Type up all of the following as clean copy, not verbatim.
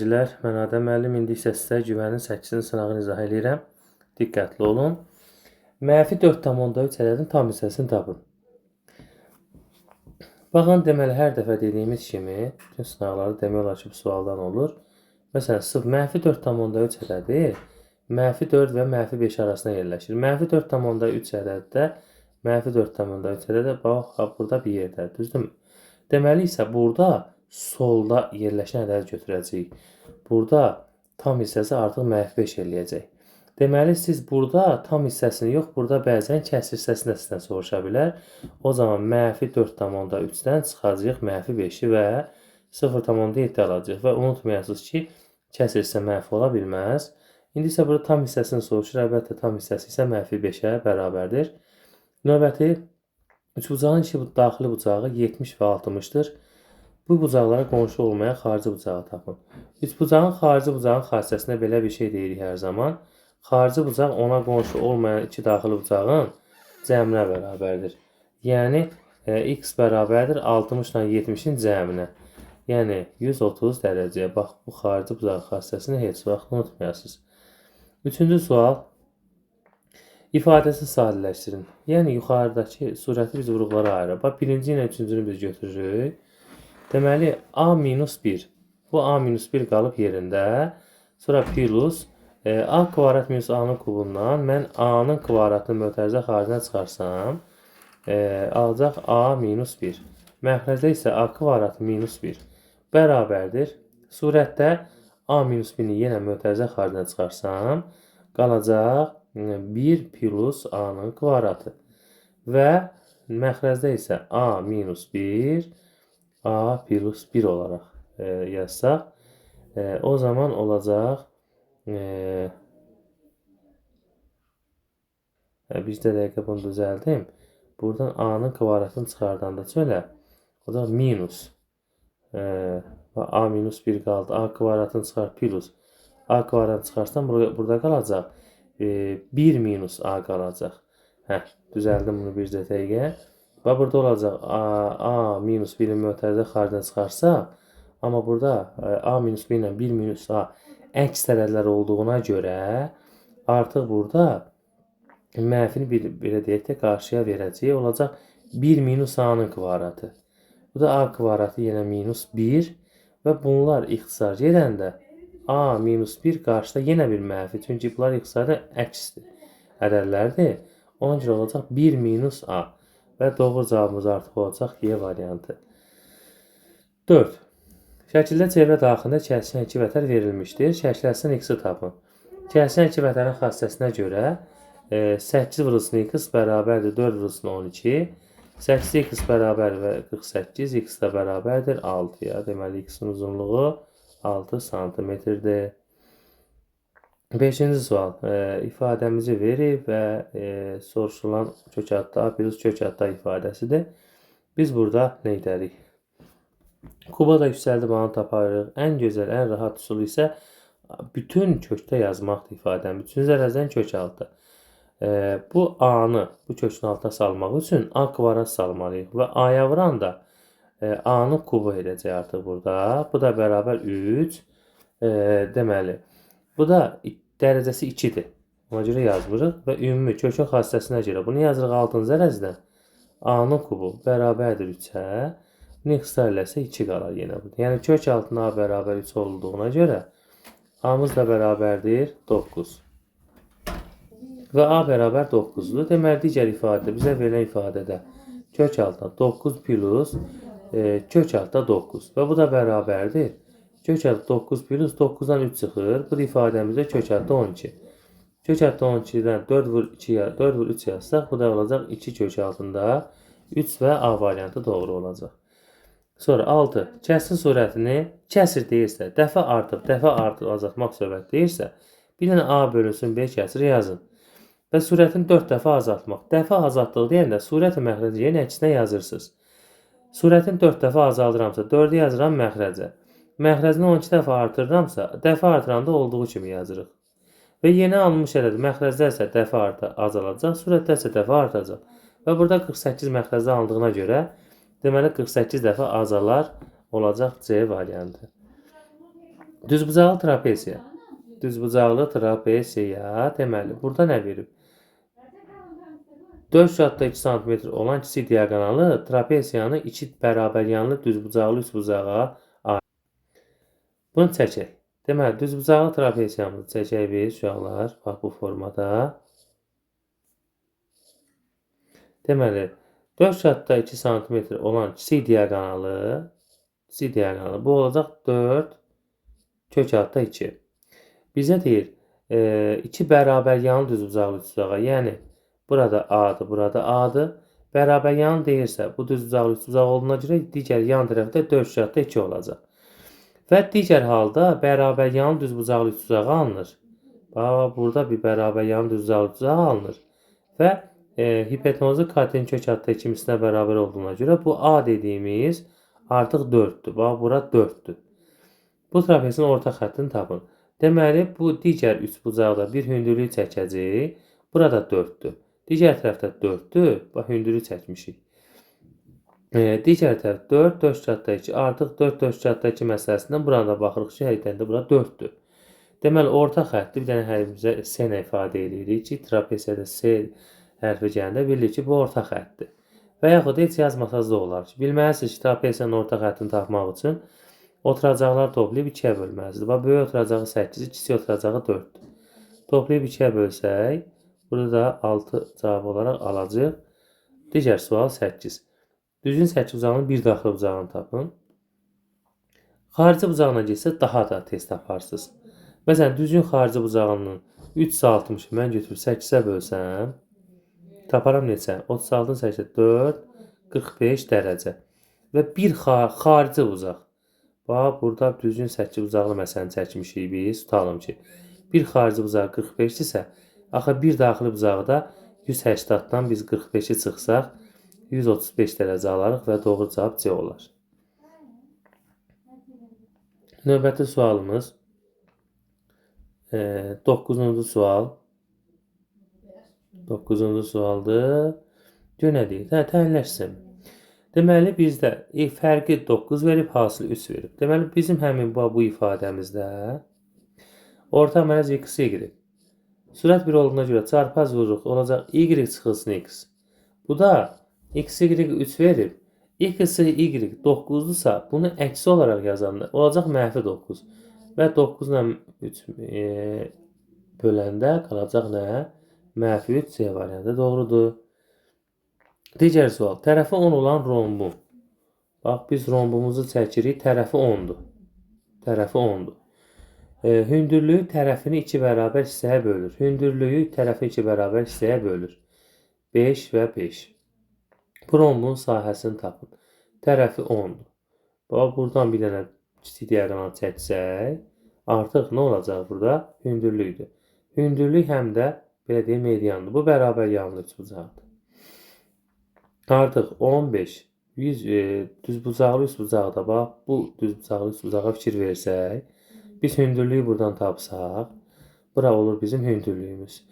Mən Adəm müəllim, indi isə sizə güvənin 8-ci sınağını izah edirəm. Diqqətli olun. Mənfi 4,3 ədədin tam hissəsini tapın. Baxın, deməli, hər dəfə dediyimiz kimi, bütün sınaqları demək olar ki, bu sualdan olur. Məsələn, mənfi 4,3 ədədi mənfi 4 və mənfi 5 arasında yerləşir. Mənfi 4,3 ədəddə mənfi 4,3 ədədə bax, burada bir yerdədir, düzdürmü? Deməli isə burada solda yerləşən ədədi götürəcəyik. Burada tam hissəsi artıq mənfi 5 eləyəcək. Deməli, siz burada tam hissəsini yox, burada bəzən kəsr hissəsini də sizdən soruşa bilər. O zaman mənfi 4,3-dən çıxacaq mənfi 5-i və 0,7 alacaq. Və unutmayasınız ki, kəsr hissə mənfi ola bilməz. İndi isə burada tam hissəsini soruşur. Əlbəttə, tam hissəsi isə mənfi 5-ə bərabərdir. Növbəti, üçbucağın içi daxili bucağı 70 və 60-dır. Bu bucaqlara qonşu olmayan xarici bucağı tapın. Üçbucağın xarici bucağın xassəsində belə bir şey deyirik hər zaman. Xarici bucaq ona qonşu olmayan iki daxili bucağın cəminə bərabərdir. Yəni, x bərabərdir 60 ilə 70-in cəminə. Yəni, 130 dərəcəyə. Bax, bu xarici bucaq xassəsini heç vaxt unutmayasınız. Üçüncü sual. İfadəsi sadələşdirin. Yəni, yuxarıdakı surəti biz vuruqlara ayıraq. Bax, birinci ilə üçüncünü biz götürürük. Deməli, A-1. Bu A-1 qalıb yerində. Sonra plus A kvadrat minus A-nın kubundan mən A-nın kvadratını mötərizə xaricinə çıxarsam, alacaq A-1. Məxrəcdə isə A kvadratı minus 1 bərabərdir. Surətdə A-1-ni yenə mötərizə xaricinə çıxarsam, qalacaq 1 plus A-nın kvadratı. Və məxrəcdə isə A-1 A plus 1 olaraq yazsaq, o zaman olacaq bir dəqiqə bunu düzəldim. Buradan A-nın kvadratını çıxardanda çölə, o da minus. A-1 qaldı. A kvadratını çıxar plus. A kvadratını çıxarsam burada qalacaq. 1 minus A qalacaq. Düzəldim bunu bir dəqiqə. Və burada olacaq A-1-in mötərizə xaricinə çıxarsaq, amma burada A-1 ilə 1 minus A əks tərəflər olduğuna görə artıq burada mənfini belə deyək də qarşıya verəcək. Olacaq 1 minus A-nın kvadratı. Bu da A kvadratı yenə minus 1 və bunlar ixtisar gedəndə A-1 qarşıda yenə bir mənfi. Çünki bunlar ixtisarda əksdir. Ədədlərdir. Ona görə olacaq 1 minus A. Və doğru cavabımız artıq olacaq Y variantı. 4. Şəkildə çevrə daxilində kəsilən 2 vətər verilmişdir. Şəkiləsindən x-i tapın. Kəsilən 2 vətərin xassəsinə görə 8 vurulsun x bərabərdir 4 vurulsun 12. 8x bərabərdir 48, x də bərabərdir 6-ya. Deməli, x-in uzunluğu 6 cm-dir. 5-ci sual. İfadəmizi verib və soruşulan kökadda A plus kökadda ifadəsidir. Biz burada nə edərik? Kuba da yüksəldib anı taparıq. Ən gözəl, ən rahat üsulu isə bütün kökdə yazmaqdır ifadəni. Bütün zərəzdən kök altı. Bu A-nı bu kökün altına salmaq üçün A kvadrat salmalıyıq. Və A-ya vuranda A-nı kubu edəcək artıq burada. Bu da bərabər 3. Deməli, bu da dərəcəsi 2-dir. Ona görə yazmırıq və ümumi kökün xassəsinə görə bunu yazırıq 6-cı dərəcədən. A-nın kubu bərabərdir 3-ə. Bunu ixtisar eləsə 2 qalar yenə bu. Yəni kök altına A bərabər 3 olduğuna görə A-mız da bərabərdir 9. Və A bərabər 9-dur. Deməli, digər ifadə, bizə verilən ifadədə kök altına 9 plus kök altına 9. Və bu da bərabərdir. Kök altı 9 plus 9-dan 3 çıxır. Bu ifadəmizdə kök altı 12. Kök altı 12-dən 4 vur 3 yazsaq, bu da olacaq 2 kök altında 3 və A variantı doğru olacaq. Sonra 6. Kəsr surətini kəsr deyirsə, dəfə artıb azaltmaq söhbət deyirsə, bir dənə A bölünsün B kəsri yazın. Və surətini 4 dəfə azaltmaq. Dəfə azaltdıq deyəndə surət-i məxrəci yerin əksinə yazırsınız. Surətini 4 dəfə azaldıramsa, 4-ü yazıram məxrəcə. Məxrəcini 12 dəfə artırıramsa, dəfə artıranda olduğu kimi yazırıq. Və yeni alınmış ədəd məxrəcdə isə dəfə azalacaq, surətdə isə dəfə artacaq. Və burada 48 məxrəcdə alındığına görə, deməli 48 dəfə azalar olacaq C variantı. Düzbucaqlı trapesiya. Düzbucaqlı trapesiya. Deməli, burada nə verib? 4,2 sm olan kiçik diaqonalı trapesiyanı iki bərabəryanlı düzbucaqlı üçbucağa ayır. Bunu çəkək. Deməli, düzbucaqlı trapesiyamızı çəkək biz uşaqlar. Bax, bu formada. Deməli, 4,2 sm olan kiçik diaqonalı bu olacaq 4 kök altda 2. Bizə deyir, 2 bərabəryanlı düzbucaqlı üçbucağa, yəni burada A-dır, burada A-dır. Bərabəryanlı deyirsə, bu düzbucaqlı üçbucaq olduğuna görə digər yan tərəfdə 4,2 olacaq. Və digər halda bərabəryanlı düzbucaqlı üçbucağı alınır. Bax, burada bir bərabəryanlı düzbucaqlı üçbucağı alınır. Və hipotenuzu katenin kök altda 2 mislinə bərabər olduğuna görə bu A dediyimiz artıq 4'dür. Bax, bura 4'dür. Bu trapesin orta xəttini tapın. Deməli, bu digər üçbucaqda bir hündürlük çəkəcəyik. Burada 4'dür. Digər tərəfdə 4'dür. Bax, hündürlük çəkmişik. Digər tərəf 4, 4,2. Artıq 4, 4,2 məsələsindən burada baxırıq ki, həqiqətən də bura 4'dür. Deməli, orta xətti bir dənə hərbimizə S ilə ifadə edirik ki, trapesiyada S hərfi gələndə bilirik ki, bu orta xəttdir. Və yaxud heç yazmasaz da olar ki, bilməlisiniz ki, trapesiyanın orta xəttini tapmaq üçün oturacaqlar toplayıb 2-yə bölməlisiniz. Bax, böyük oturacağı 8-dir, kiçik oturacağı 4'dür. Toplayıb 2-yə bölsək, burada da 6 cavab olaraq alacaq. Digər sual 8. Düzgün 8 bucağının bir daxili bucağını tapın. Xarici bucağına getsə daha da tez taparsınız. Məsələn, düzgün xarici bucağının 360 mən götürüb 8-ə bölsəm, taparam neçə? 36-ın 8-ə 4, 45 dərəcə. Və bir xarici bucaq. Bax, burada düzgün 8 bucaqlı məsələni çəkmişik biz. Tutalım ki, bir xarici bucaq 45-dirsə, axı bir daxili bucaqda 180-dan biz 45-i çıxsaq, 135 dərəcə alarıq və doğru cavab C olar. Növbəti sualımız 9-cu sual. 9-cu sualdır. Gör nə deyir? Təyinləşsin. Deməli, bizdə fərqi 9 verib, hasil 3 verib. Deməli, bizim həmin bu ifadəmizdə orta mərz x, y. Sürət 1 olduğuna görə çarpaz vururuq, olacaq y çıxılsın x. Bu da x, y 3 verib. X, y 9'dursa bunu əksi olaraq yazanda olacaq mənfi 9. Və 9 ilə 3 böləndə qalacaq nə? Mənfi 3 C variantı doğrudur. Digər sual. Tərəfi 10 olan rombu. Bax, biz rombumuzu çəkirik. Tərəfi 10'dur. Tərəfi 10'dur. Hündürlüyü tərəfini 2 bərabər hissəyə bölür. Hündürlüyü tərəfi 2 bərabər hissəyə bölür. 5 və 5. Bu rombun sahəsini tapın. Tərəfi 10'dur. Bax, buradan bir dənə kiçik diaqonal çəksək, artıq nə olacaq burada? Hündürlükdür. Hündürlük həm də belə deyim, mediandır. Bu bərabər yanlı üçbucaqdır. Artıq 15, 100 düzbucaqlı üçbucaqda, bax, bu düzbucaqlı üçbucağa fikir versək, biz hündürlüyü buradan tapsaq, bura olur bizim hündürlüyümüz.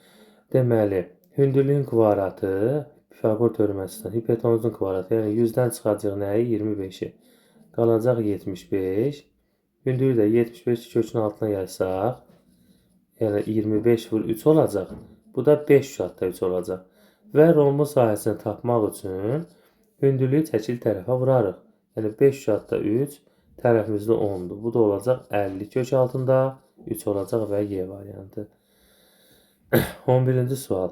Deməli, hündürlüyün kvadratı, Pifaqor teoreməsindən hipotenuzun kvadratı, yəni 100-dən çıxacaq nəyi? 25-i. Qalacaq 75. Hündürlüyü də 75 kökün altına yazsaq, yəni 25 vur 3 olacaq. Bu da 5/3 olacaq. Və rombun sahəsini tapmaq üçün hündürlüyü təkil tərəfə vurarıq. Yəni 5/3 tərəfimizdə 10'dur. Bu da olacaq 50 kök altında 3 olacaq və Y variantı. 11-ci sual.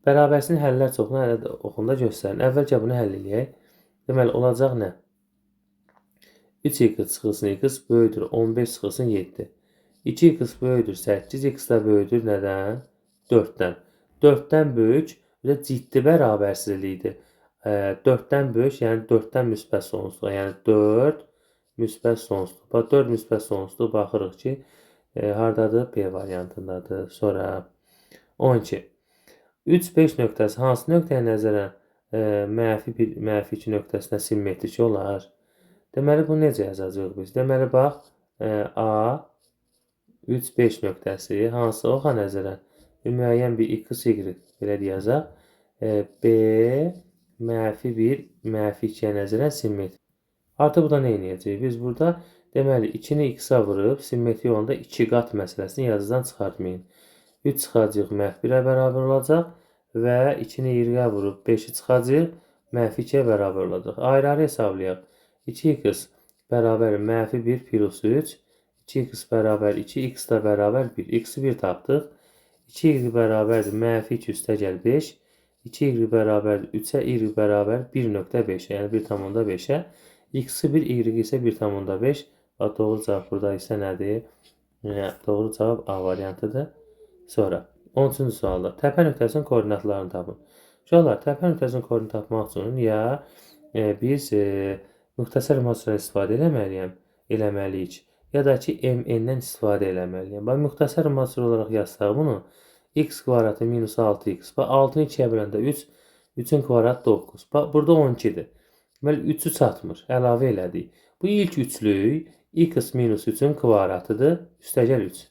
Bərabərsinin həllər çoxunu oxunda göstərin. Əvvəlcə bunu həll edək. Deməli, olacaq nə? 3x çıxılsın x böyüdür 15 çıxılsın 7. 2x böyüdür 8, x də böyüdür nədən? 4'dən. 4'dən böyük və ciddi bərabərsizlikdir. 4'dən böyük, yəni 4'dən müsbət sonsuzluğa, yəni 4 müsbət sonsuzluq. Bax, 4 müsbət sonsuzluq baxırıq ki, hardadır? B variantındadır. Sonra 12. 3-5 nöqtəsi hansı nöqtəyə nəzərən mənfi 2 nöqtəsinə simmetrik olar? Deməli, bunu necə yazacağıq biz? Deməli, bax, A 3-5 nöqtəsi hansı oxa nəzərən? Müəyyən bir x, y belə deyəcək. B mənfi 1, mənfi 2-yə nəzərən simmetrik. Artıq burada nə edəcəyik? Biz burada Deməli, 2-ni x-a vurub, simmetri yolunda 2 qat məsələsini yazıdan çıxartmayın. 3 çıxacaq, məhv 1-ə bərabər olacaq və 2-ni y-ə vurub 5-i çıxacaq, məhv 2-yə bərabər olacaq. Ayrı-ayrı hesablayaq. 2x bərabər məhv 1 plus 3, 2x bərabər 2, x da bərabər 1. X-i 1 tapdıq. 2y bərabərdir məhv 2 üstə gəl 5. 2y bərabər 3-ə, y bərabər 1.5-ə, yəni 1,5-ə. X-i 1, y isə 1,5. Doğru cavab burada isə nədir? Doğru cavab A variantıdır. Sonra 13-cü sualda təpə nöqtəsinin koordinatlarını tapın. Uşaqlar, təpə nöqtəsinin koordinat tapmaq üçün ya biz müxtəsər materialdan istifadə eləməliyik, ya da ki MN-dən istifadə eləməliyik. Bax, müxtəsər material olaraq yazsaq bunu, x kvadratı minus 6x. Bax, 6-nı 2-yə böləndə 3, 3-ün kvadratı 9. Bax, burada 12-dir. Deməli, 3-ü çatmır, əlavə elədik. Bu ilk üçlük x minus 3-ün kvadratıdır, üstəgəl 3.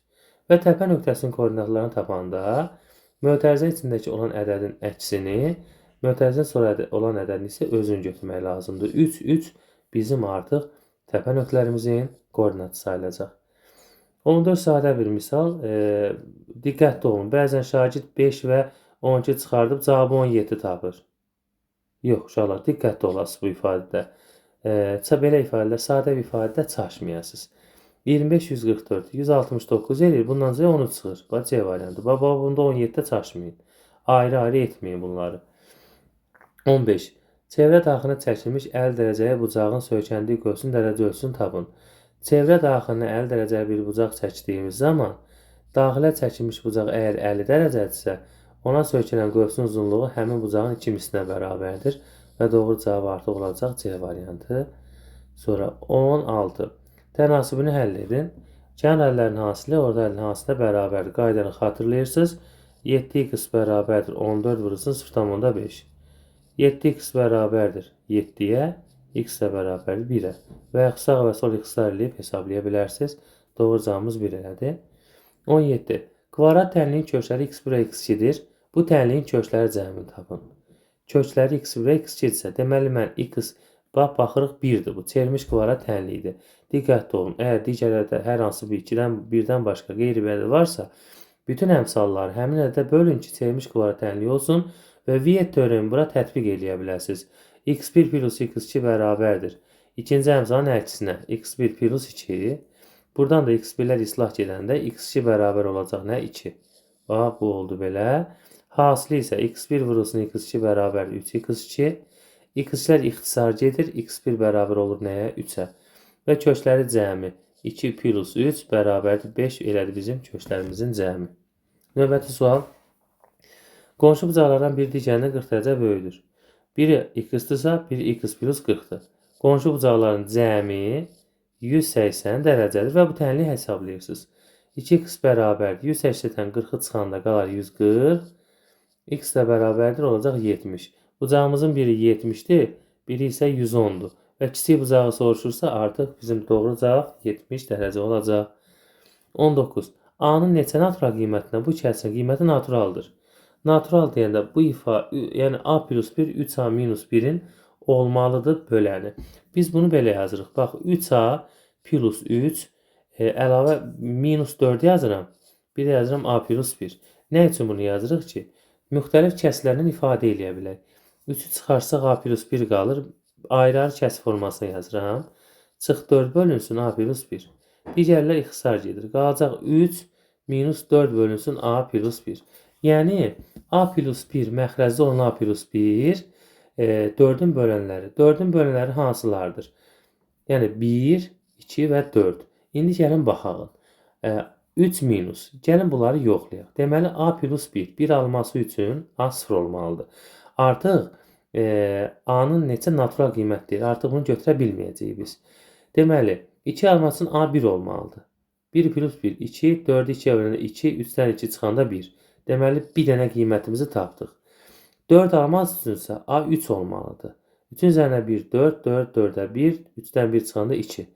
Və təpə nöqtəsinin koordinatlarını tapanda mötərizə içindəki olan ədədin əksini, mötərizədən sonra olan ədədin isə özünü götürmək lazımdır. 3, 3 bizim artıq təpə nöqtələrimizin koordinatı sayılacaq. 14 sadə bir misal. Diqqətli olun. Bəzən şagird 5 və 12 çıxardıb cavabı 17 tapır. Yox, uşaqlar, diqqətli olasınız bu ifadədə. Belə ifadədə, sadə bir ifadədə çaşmayasınız. 25, 144, 169 eləyir. Bundan sonra 13 çıxır. Bax, C variantı. Bax, bunda 17-də çaşmayın. Ayrı-ayrı etməyin bunları. 15. Çevrə daxilində çəkilmiş 50 dərəcəyə bucağın söykəndiyi qövsün dərəcə ölçüsünü tapın. Çevrə daxilinə 50 dərəcəyə bir bucaq çəkdiyimiz zaman, daxilə çəkilmiş bucaq əgər 50 dərəcədirsə, ona söykənən qövsün uzunluğu həmin bucağın 2 mislinə bərabərdir və doğru cavab artıq olacaq C variantı. Sonra 16. Tənasibini həll edin. Kənar əllərin hasili orta əlin hasilə bərabərdir. Qaydanı xatırlayırsınız. 7x bərabərdir 14 vurulsun 0,5. 7x bərabərdir 7-yə, x də bərabərdir 1-ə. Və ya sağ və sol x-lar eləyib hesablaya bilərsiniz. Doğru cavabımız 1 elədir. 17. Kvadrat tənliyin kökləri x1 x2-dir. Bu tənliyin kökləri cəmini tapın. Kökləri x1 x2-dirsə, deməli mən x, baxırıq 1-dir bu. Çevrilmiş kvadrat tənliyidir. Diqqətli olun. Əgər digərlərdə hər hansı bir 2-dən, 1-dən başqa qeyri-bədəl varsa, bütün əmsalları həmin ədədə bölün ki, çevrilmiş kvadrat tənliyi olsun və Viet teoremi bura tətbiq eləyə bilərsiniz. x1 plus x2 bərabərdir. İkinci əmsalın əksinə x1 plus 2. Buradan da x1-lər islah gedəndə x2 bərabər olacaq nə? 2. Bax, bu oldu belə. Hasili isə x1 vurulsun x2 bərabər 3x2. X-lər ixtisar gedir. x1 bərabər olur nəyə? 3-ə. Və kökləri cəmi 2 plus 3 bərabərdir 5 elədir bizim köklərimizin cəmi. Növbəti sual. Qonşu bucaqlardan bir digərinə 40 dərəcə böyüdür. Biri x-dırsa, biri x plus 40-dır. Qonşu bucaqların cəmi 180 dərəcədir və bu tənliyi hesablayırsınız. 2x bərabərdir. 180-dən 40-ı çıxanda qalar 140. X də bərabərdir olacaq 70. Bucağımızın biri 70-dir, biri isə 110-dur. Və kiçik bucağı soruşursa artıq bizim doğru cavab 70 dərəcə olacaq. 19. A-nın neçə natural qiymətinə bu kəsin qiyməti naturaldır. Natural deyəndə bu yəni A plus 1, 3A minus 1-in olmalıdır böləni. Biz bunu belə yazırıq. Bax, 3A plus 3 əlavə minus 4 yazıram. Bir də yazıram A plus 1. Nə üçün bunu yazırıq ki? Müxtəlif kəslərlə ifadə eləyə bilək. 3-ü çıxarsaq A plus 1 qalır. Ayrı-ayrı kəs formasına yazıram. Çıx 4 bölünsün A plus 1. Digərlər ixtisar gedir. Qalacaq 3 minus 4 bölünsün A plus 1. Yəni A plus 1 məxrəcdə olan A plus 1 4-ün bölənləri. 4-ün bölənləri hansılardır? Yəni 1, 2 və 4. İndi gəlin baxalım. 3 minus. Gəlin bunları yoxlayaq. Deməli A plus 1. 1 alması üçün A 0 olmalıdır. Artıq A-nın neçə natural qiymətdir? Artıq bunu götürə bilməyəcəyik biz. Deməli 2 alması üçün A 1 olmalıdır. 1 plus 1, 2, 4-ü 2-yə böləndə 2, 3-dən 2 çıxanda 1. Deməli bir dənə qiymətimizi tapdıq. 4 alması üçünsə A 3 olmalıdır. 3-ün üzərinə 1, 4, 4, 4-ə 1, 3-dən 1 çıxanda 2.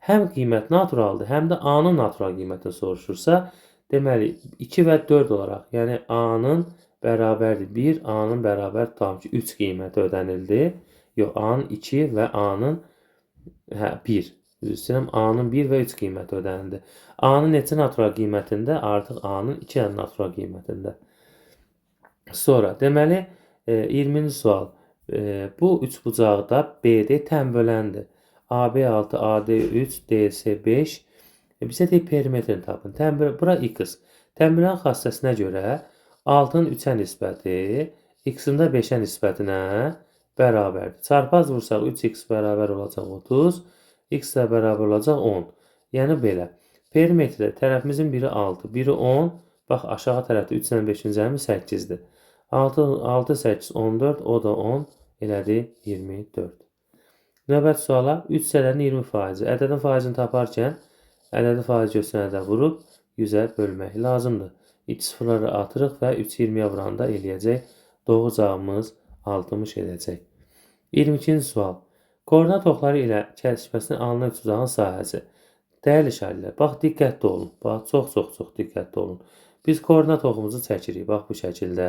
Həm qiymət naturaldır, həm də A-nın natural qiymətini soruşursa, deməli 2 və 4 olaraq, yəni A-nın bərabərdir 1, A-nın bərabər tutalım ki 3 qiyməti ödənildi. Yox, A-nın 2 və A-nın 1. Üzr istəyirəm, A-nın 1 və 3 qiyməti ödənildi. A-nın neçə natural qiymətində? Artıq A-nın 2 dənə natural qiymətində. Sonra, deməli, 20-ci sual. Bu üçbucaqda BD tənböləndir. AB 6, AD 3, DC 5. Bizə deyir perimetrini tapın. Bura x. Tənbölən xassəsinə görə 6-nın 3-ə nisbəti x-in də 5-ə nisbətinə bərabərdir. Çarpaz vursaq 3x bərabər olacaq 30, x də bərabər olacaq 10. Yəni belə. Perimetrdə tərəfimizin biri 6, biri 10. Bax, aşağı tərəfdə 3 ilə 5-in cəmi 8-dir. 6, 8, 14, o da 10, elədi 24. Növbəti suala 3 ədədin 20%. Ədədin faizini taparkən ədədi faiz göstərəndə vurub 100-ə bölmək lazımdır. 2 sıfırları atırıq və 3 20-yə vuranda eləyəcək. Doğru cavabımız 60 edəcək. 22-ci sual. Koordinat oxları ilə kəsişməsinin alınan üçbucağın sahəsi. Dəyərli şairlər, bax diqqətli olun. Bax çox diqqətli olun. Biz koordinat oxumuzu çəkirik. Bax bu şəkildə.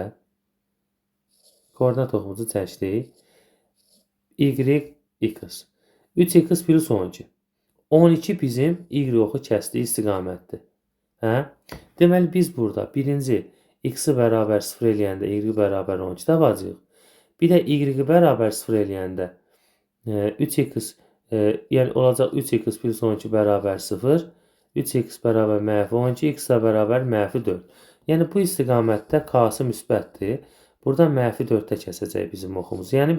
Koordinat oxumuzu çəkdik. Y, x. 3x plus 12. 12 bizim y oxu kəsdiyi istiqamətdir. Hə? Deməli biz burada birinci x-i bərabər 0 eləyəndə y bərabər 12 tapacağıq. Bir də y bərabər 0 eləyəndə 3x yəni olacaq 3x plus 12 bərabər 0. 3x bərabər -12, x də bərabər -4. Yəni bu istiqamətdə k-sı müsbətdir. Burada -4-də kəsəcək bizim oxumuz. Yəni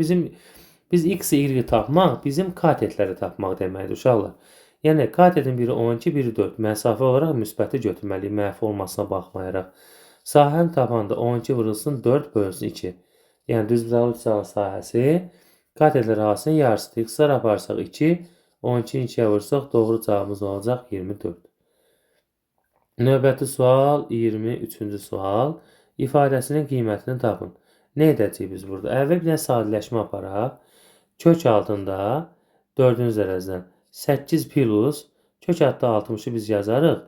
biz x, y tapmaq bizim katetləri tapmaq deməkdir uşaqlar. Yəni katetin biri 12, biri 4. Məsafə olaraq müsbəti götürməliyik, mənfi olmasına baxmayaraq. Sahəni tapanda 12 vurulsun 4 bölünsün 2. Yəni düzbucaqlı üçbucağın sahəsi katetlər arasının yarısıdır. X-lar aparsaq 2, 12-ni 2-yə vursaq doğru cavabımız olacaq 24. Növbəti sual 23-cü sual. İfadəsinin qiymətini tapın. Nə edəcəyik biz burada? Əvvəl bir dənə sadələşmə aparaq. Kök altında 4-cü dərəcədən 8 plus kök altında 60-ı biz yazarıq.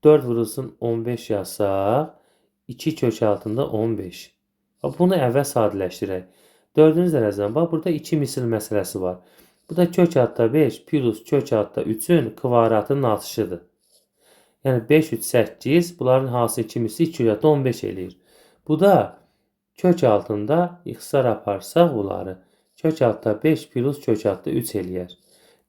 4 vurulsun 15 yazsaq 2 kök altında 15. Bunu əvvəl sadələşdirək. 4-cü dərəcədən bax burada 2 misil məsələsi var. Bu da kök altında 5 plus kök altında 3-ün kvadratının artışıdır. Yəni 5, 3, 8. Bunların hansı 2 misli 2 kök altında 15 eləyir. Bu da kök altında x-lar aparsaq bunları kök altında 5 plus kök altında 3 eləyər.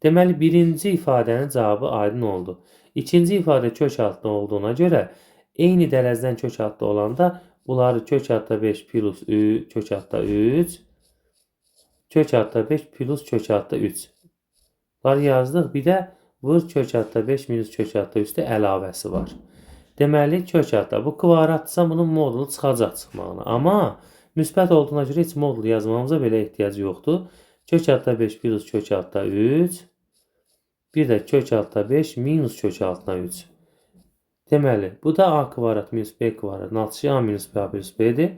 Deməli birinci ifadənin cavabı aydın oldu. İkinci ifadə kök altında olduğuna görə eyni dərəcədən kök altında olanda bunları kök altında 5 plus kök altında 3 kök altında 5 plus kök altında 3. Bunları yazdıq. Bir də vur kök altında 5 minus kök altında 3-də əlavəsi var. Deməli kök altında bu kvadratdırsa bunun modulu çıxacaq çıxmağına. Amma müsbət olduğuna görə heç modulu yazmamıza belə ehtiyac yoxdur. Kök altında 5 plus kök altında 3. Bir də kök altında 5 minus kök altında 3. Deməli, bu da a kvadrat minus b kvadratın artışı a minus b plus b'dir.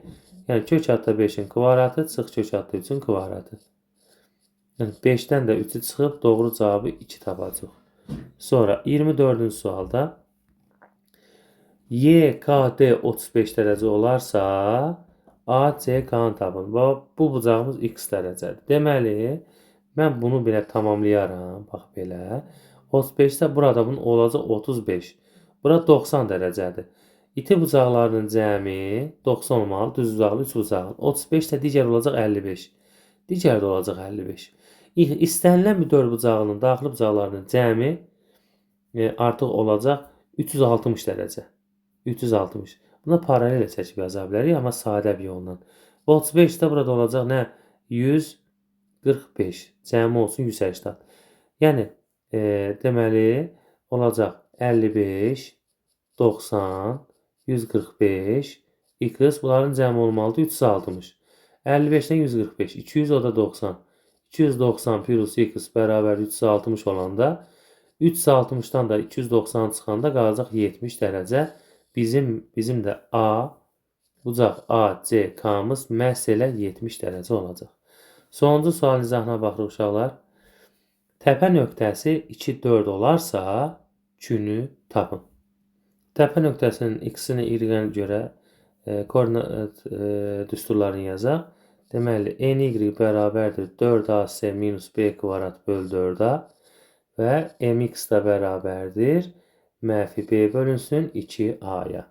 Yəni kök altında 5-in kvadratı çıx kök altında 3-ün kvadratı. Yəni 5-dən də 3-ü çıxıb doğru cavabı 2 tapacaq. Sonra 24-cü sualda YKD 35 dərəcə olarsa ACK-nı tapın. Bu bucağımız x dərəcədir. Deməli, mən bunu belə tamamlayaram. Bax belə. 35-də burada bunun olacaq 35. Bura 90 dərəcədir. İti bucaqlarının cəmi 90 olmalı. Düz bucaqlı 3 bucağın. 35 də digər olacaq 55. Digər də olacaq 55. İstənilən bir dörd bucağının daxili bucaqlarının cəmi artıq olacaq 360 dərəcə. 360. Buna paralel çəkib yaza bilərik, amma sadə bir yolla. 35-də burada olacaq nə? 145. Cəmi olsun 180. Yəni, deməli, olacaq 55, 90, 145, x. Bunların cəmi olmalıdır 360. 55-dən 145. 200 o da 90. 290 plus x bərabər 360 olanda 360-dan da 290 çıxanda qalacaq 70 dərəcə. Bizim də A, bucaq ACK-mız məhz elə 70 dərəcə olacaq. Sonuncu sualın izahına baxırıq uşaqlar. Təpə nöqtəsi 2, 4 olarsa künü tapın. Təpə nöqtəsinin x-ini y-ə görə koordinat düsturlarını yazaq. Deməli, ny bərabərdir 4ac minus b kvadrat bölü 4a və mx da bərabərdir mənfi b bölünsün 2a-ya.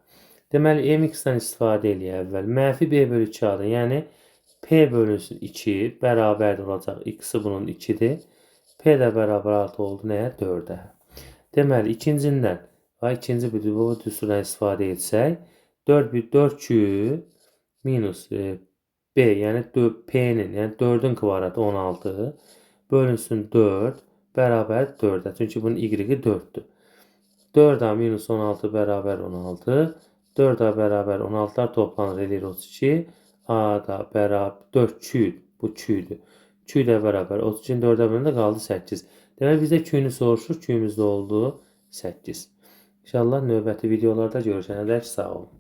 Deməli, mx-dən istifadə eləyək əvvəl. Mənfi b bölü 2a-dır. Yəni, p bölünsün 2 bərabərdir olacaq. X-i bunun 2-dir. P də bərabər 6 oldu nəyə? 4-ə. Deməli, ikincindən və ikinci bir düsturdan istifadə etsək, 4 küp minus b, yəni p-nin, yəni 4-ün kvadratı 16 bölünsün 4 bərabər 4-ə. Çünki bunun y-i 4-dür. 4a minus 16 bərabər 16. 4a bərabər 16'lar toplanır, eləyir 32. A da bərabər 4 küp, bu küydür. Küy də bərabər 32'nin 4'ə bölündə qaldı 8. Demək bizdə küyünü soruşur, küyümüzdə oldu 8. İnşallah növbəti videolarda görüşənədək sağ olun.